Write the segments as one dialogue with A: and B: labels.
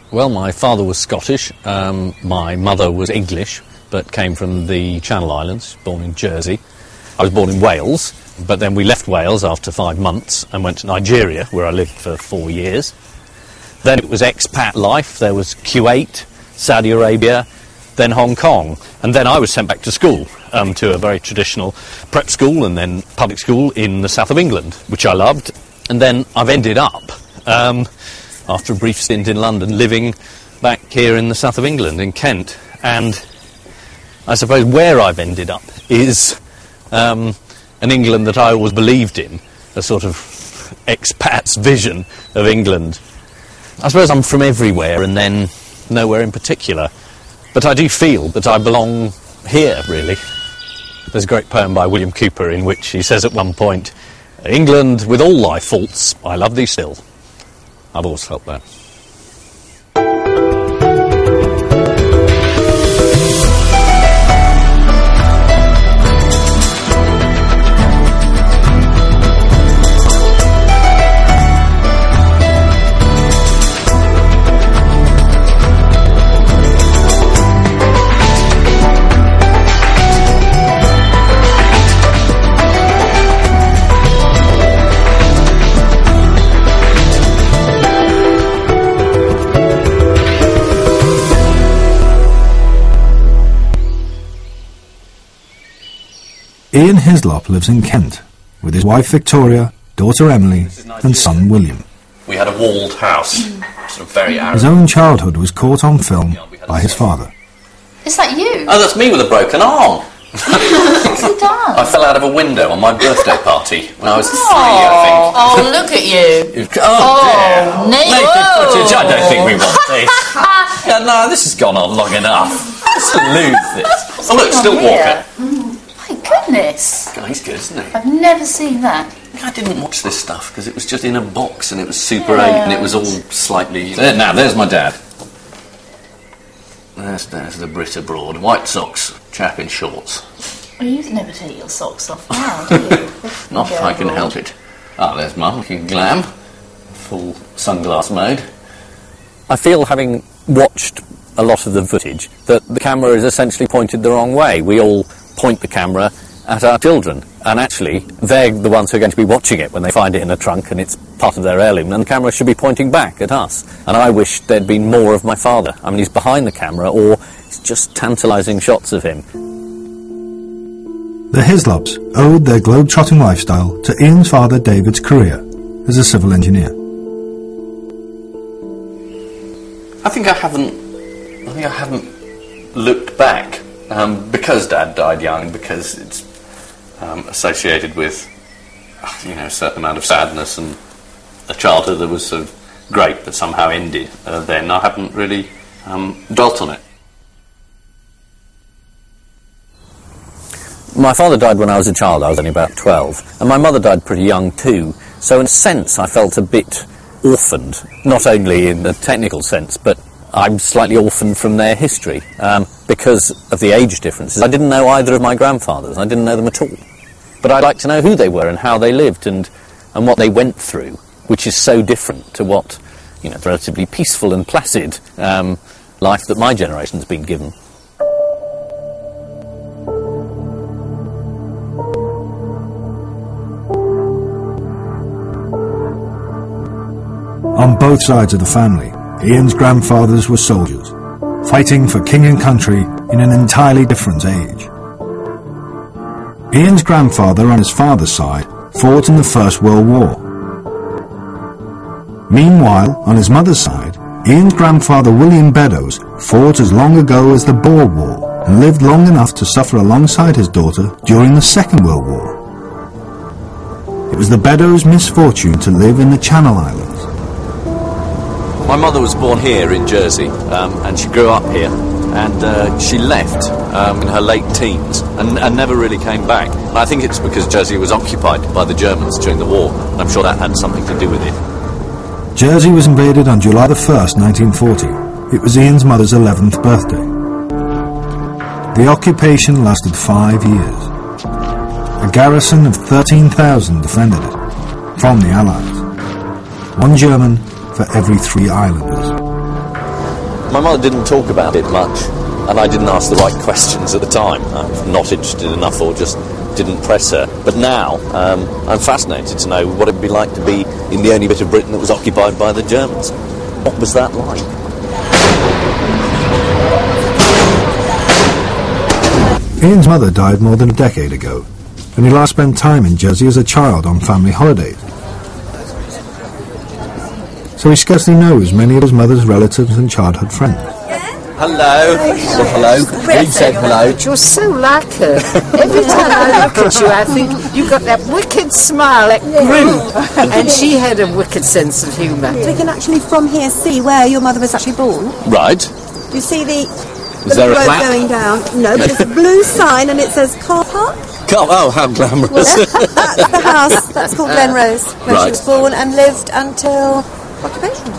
A: Well, my father was Scottish, my mother was English, but came from the Channel Islands, born in Jersey. I was born in Wales, but then we left Wales after 5 months and went to Nigeria, where I lived for 4 years. Then it was expat life. There was Kuwait, Saudi Arabia, then Hong Kong, and then I was sent back to school, to a very traditional prep school and then public school in the south of England, which I loved. And then I've ended up, after a brief stint in London, living back here in the south of England, in Kent. And I suppose where I've ended up is an England that I always believed in, a sort of expat's vision of England. I suppose I'm from everywhere and then nowhere in particular, but I do feel that I belong here, really. There's a great poem by William Cowper in which he says at one point, "England, with all thy faults, I love thee still." I've always felt that.
B: Ian Hislop lives in Kent with his wife Victoria, daughter Emily and son William.
A: We had a walled house, sort of very arrogant.
B: His own childhood was caught on film by his father.
C: Is that you?
A: Oh, that's me with a broken arm.
C: What's he done?
A: I fell out of a window on my birthday party when I was 3, I think.
C: Oh, look at you.
A: Oh, dear.
C: Nate,
A: Naked
C: whoa.
A: footage, I don't think we want this. Yeah, no, this has gone on long enough. Let's lose this. Oh, look, still walking.
C: My goodness.
A: God, he's good, isn't he?
C: I've never seen that.
A: I didn't watch this stuff because it was just in a box and it was Super 8 and it was all slightly... Now, there's my dad. There's the Brit abroad. White socks, chap in shorts.
C: Well, you never take your socks off now, do you?
A: Not if I can help it. Ah, there's Mum, looking glam. Full sunglass mode. I feel, having watched a lot of the footage, that the camera is essentially pointed the wrong way. We all point the camera at our children, and actually they're the ones who are going to be watching it when they find it in a trunk and it's part of their heirloom, and the camera should be pointing back at us. And I wish there'd been more of my father. I mean, he's behind the camera, or it's just tantalising shots of him.
B: The Hislops owed their globe-trotting lifestyle to Ian's father David's career as a civil engineer.
A: I think I haven't looked back. Because Dad died young, because it's associated with, a certain amount of sadness and a childhood that was sort of great but somehow ended, then I haven't really dwelt on it. My father died when I was a child. I was only about 12, and my mother died pretty young too, so in a sense I felt a bit orphaned, not only in the technical sense, but I'm slightly orphaned from their history because of the age differences. I didn't know either of my grandfathers. I didn't know them at all. But I'd like to know who they were and how they lived and what they went through, which is so different to what, the relatively peaceful and placid life that my generation's been given.
B: On both sides of the family, Ian's grandfathers were soldiers, fighting for king and country in an entirely different age. Ian's grandfather on his father's side fought in the First World War. Meanwhile, on his mother's side, Ian's grandfather William Beddoes fought as long ago as the Boer War and lived long enough to suffer alongside his daughter during the Second World War. It was the Beddoes' misfortune to live in the Channel Islands.
A: My mother was born here in Jersey, and she grew up here, and she left in her late teens and never really came back. And I think it's because Jersey was occupied by the Germans during the war, and I'm sure that had something to do with it.
B: Jersey was invaded on July the 1st, 1940. It was Ian's mother's 11th birthday. The occupation lasted 5 years. A garrison of 13,000 defended it, from the Allies. 1 German, for every 3 islanders.
A: My mother didn't talk about it much, and I didn't ask the right questions at the time. I was not interested enough or just didn't press her. But now, I'm fascinated to know what it would be like to be in the only bit of Britain that was occupied by the Germans. What was that like?
B: Ian's mother died more than a decade ago, and he last spent time in Jersey as a child on family holidays. So he scarcely knows many of his mother's relatives and childhood friends.
D: Hello. Hello. You said hello.
E: You're so like her. Every time I look at you, I think you've got that wicked smile, that grin. And she had a wicked sense of humour.
F: We can actually from here see where your mother was actually born.
A: Right.
F: Do you see the
A: there a
F: road
A: plaque?
F: going down? No, but it's a blue sign and it says car park.
A: Oh, how glamorous.
F: That's the house. That's called Glen Rose, where she was born and lived until occupation.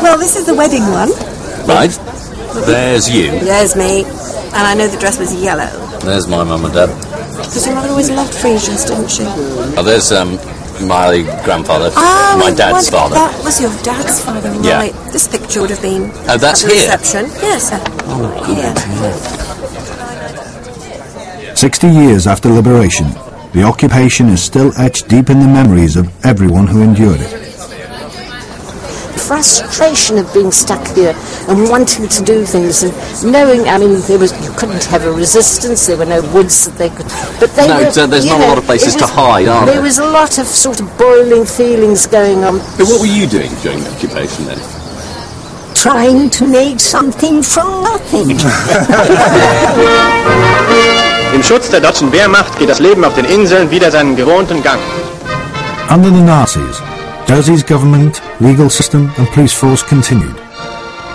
F: Well, this is the wedding one.
A: Right. There's you.
F: There's me. And I know the dress was yellow.
A: There's my mum and dad.
F: Because your mother always loved freesias, didn't she?
A: Oh, there's my grandfather, my dad's father.
F: That was your dad's father, right.
A: Yeah.
F: This picture would have been
A: Oh, that's
F: at the
A: here?
F: reception. Yes, sir. Yeah.
B: 60 years after liberation, the occupation is still etched deep in the memories of everyone who endured it.
E: Frustration of being stuck here and wanting to do things and knowing, I mean, you couldn't have a resistance, there were no woods that they could, but they were,
A: there's not a lot of places to hide, are there?
E: There was a lot of sort of boiling feelings going on.
A: But what were you doing during the occupation then?
E: Trying to make something from nothing.
G: Im Schutz der deutschen Wehrmacht geht das Leben auf den Inseln wieder seinen gewohnten Gang.
B: Under the Nazis, Jersey's government, legal system and police force continued,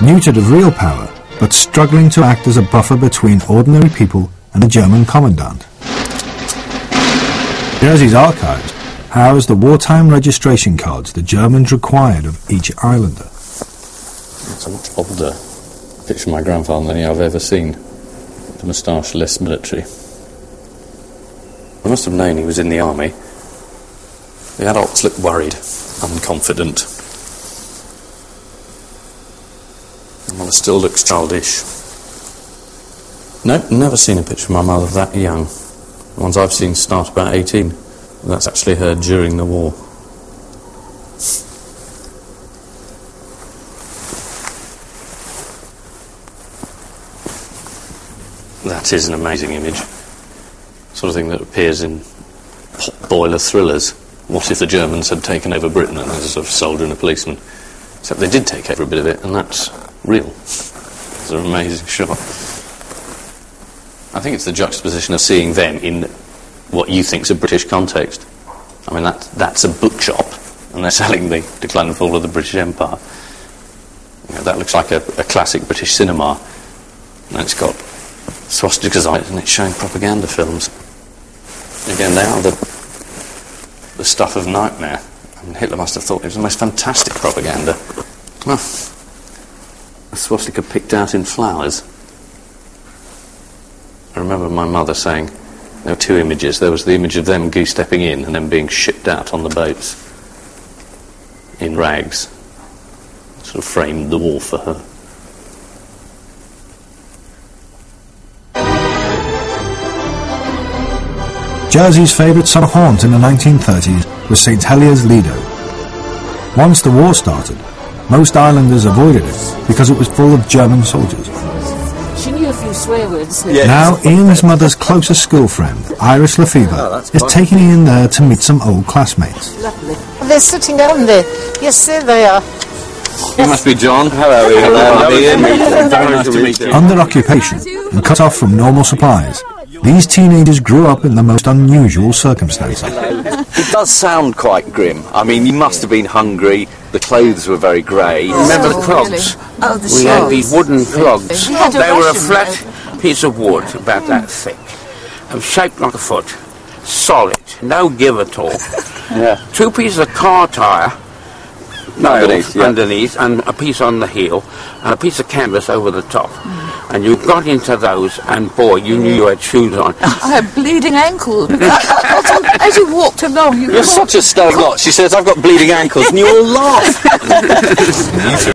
B: neutered of real power, but struggling to act as a buffer between ordinary people and the German commandant. Jersey's archives house the wartime registration cards the Germans required of each islander.
A: It's a much older picture of my grandfather than I've ever seen. The moustache, less military. I must have known he was in the army. The adults looked worried, unconfident. My mother still looks childish. No, never seen a picture of my mother that young. The ones I've seen start about 18. That's actually her during the war. That is an amazing image. Sort of thing that appears in pot boiler thrillers. What if the Germans had taken over Britain and there's a sort of soldier and a policeman? Except they did take over a bit of it, and that's real. It's an amazing shot. I think it's the juxtaposition of seeing them in what you think's a British context. I mean, that's a bookshop, and they're selling the Decline and Fall of the British Empire. You know, that looks like a classic British cinema, and it's got swastikas on it, and it's showing propaganda films. Again, they are the stuff of nightmare. I mean, Hitler must have thought it was the most fantastic propaganda. Well, a swastika picked out in flowers. I remember my mother saying there were two images. There was the image of them goose-stepping in and then being shipped out on the boats in rags. Sort of framed the war for her.
B: Jersey's favourite summer haunt in the 1930s was St Heliers Lido. Once the war started, most islanders avoided it because it was full of German soldiers.
E: She knew a few swear words.
B: Yes. Now Ian's mother's closest school friend, Iris Lefevre, is taking Ian there to meet some old classmates.
E: Lovely. They're sitting down there. Yes, there they are.
A: You must be John. Hello, Ian. Hello, Ian. Very nice to meet you.
B: Under occupation and cut off from normal supplies, these teenagers grew up in the most unusual circumstances.
D: It does sound quite grim. I mean, you must have been hungry. The clothes were very grey.
H: Remember the clogs?
C: Oh, the
H: We had these wooden clogs.
C: We had a
H: They were a
C: Russian,
H: flat piece of wood, about that thick, and shaped like a foot. Solid, no give at all.
D: Yeah.
H: 2 pieces of car tyre
D: Underneath, yeah.
H: underneath, and a piece on the heel, and a piece of canvas over the top. and you got into those, and boy, you knew you had shoes on.
I: I had bleeding ankles. As you walked along,
D: You're such a stone lot. She says, I've got bleeding ankles, and you all laugh.